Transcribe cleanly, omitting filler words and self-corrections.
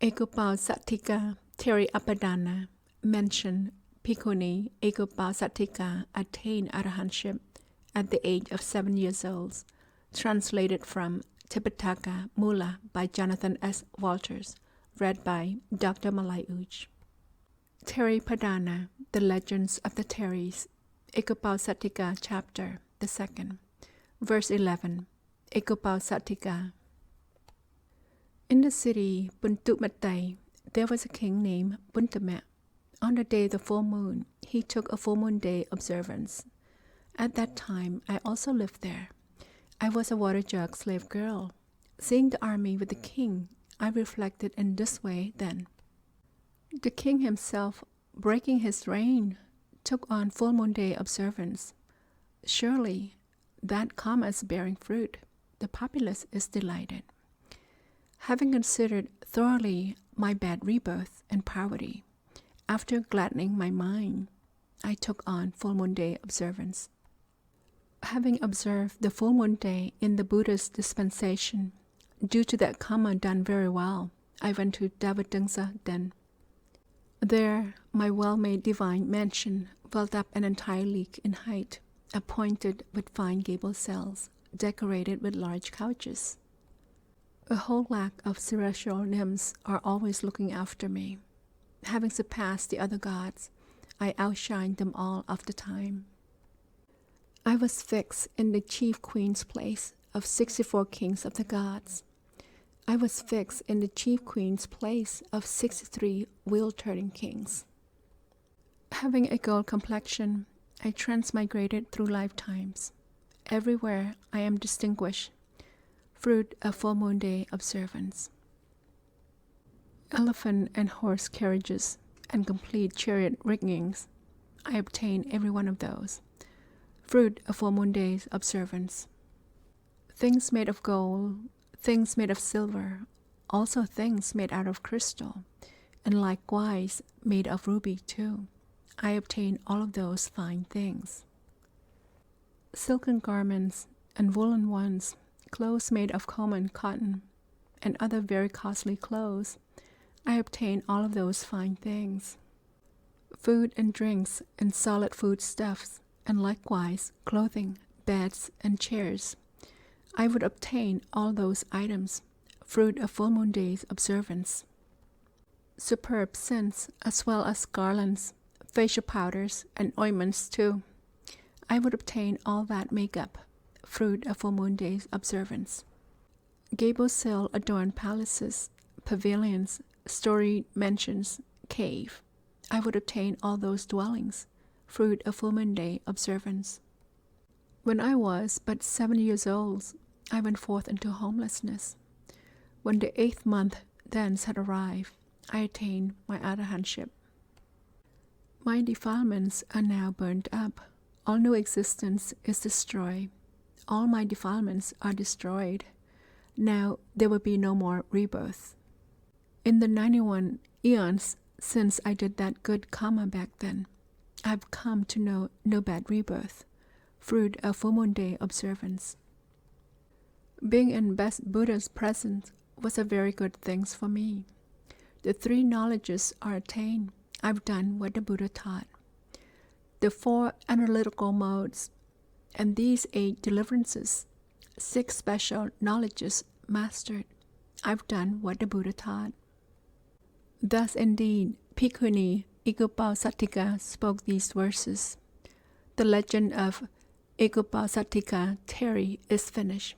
Ekūposathikā Therī Apadāna mentioned Bhikkhunī Ekūposathikā attained Arahantship at the age of 7 years old, translated from Tipiṭaka, Mūla by Jonathan S. Walters, read by Dr. Marlai Ouch. Therī Apadāna, The Legends of the Theris, Ekūposathikā chapter, the 2nd, verse 11, Ekūposathikā. In the city Tipiṭaka, there was a king named Tipiṭaka. On the day of the full moon, he took a full moon day observance. At that time, I also lived there. I was a water jug slave girl. Seeing the army with the king, I reflected in this way then. The king himself, breaking his reign, took on full moon day observance. Surely, that karma is bearing fruit. The populace is delighted. Having considered thoroughly my bad rebirth and poverty, after gladdening my mind, I took on full moon day observance. Having observed the full moon day in the Buddha's dispensation, due to that karma done very well, I went to Tipiṭaka then. There, my well-made divine mansion built up an entire league in height, appointed with fine gable cells, decorated with large couches. A whole lack of celestial nymphs are always looking after me. Having surpassed the other gods, I outshine them all of the time. I was fixed in the chief queen's place of 64 kings of the gods. I was fixed in the chief queen's place of 63 wheel-turning kings. Having a gold complexion, I transmigrated through lifetimes. Everywhere I am distinguished, fruit of full moon day observance. Elephant and horse carriages and complete chariot riggings, I obtain every one of those, fruit of full moon day's observance. Things made of gold, things made of silver, also things made out of crystal, and likewise made of ruby too. I obtain all of those fine things. Silken garments and woolen ones, clothes made of common cotton, and other very costly clothes, I obtain all of those fine things. Food and drinks and solid foodstuffs, and likewise clothing, beds, and chairs, I would obtain all those items, fruit of full moon day's observance. Superb scents, as well as garlands, facial powders, and ointments too, I would obtain all that makeup, fruit of full moon day's observance. Gable cell adorned palaces, pavilions, storied mansions, cave, I would obtain all those dwellings, fruit of full moon day observance. When I was but 7 years old, I went forth into homelessness. When the 8th month thence had arrived, I attained my Arahantship. My defilements are now burned up. All new existence is destroyed. All my defilements are destroyed. Now there will be no more rebirth. In the 91 eons since I did that good karma back then, I've come to know no bad rebirth, fruit of full moon day observance. Being in best Buddha's presence was a very good thing for me. The 3 knowledges are attained. I've done what the Buddha taught. The 4 analytical modes, and these 8 deliverances, 6 special knowledges mastered. I've done what the Buddha taught. Thus indeed, Bhikkhunī Ekūposathikā spoke these verses. The legend of Ekūposathikā Therī is finished.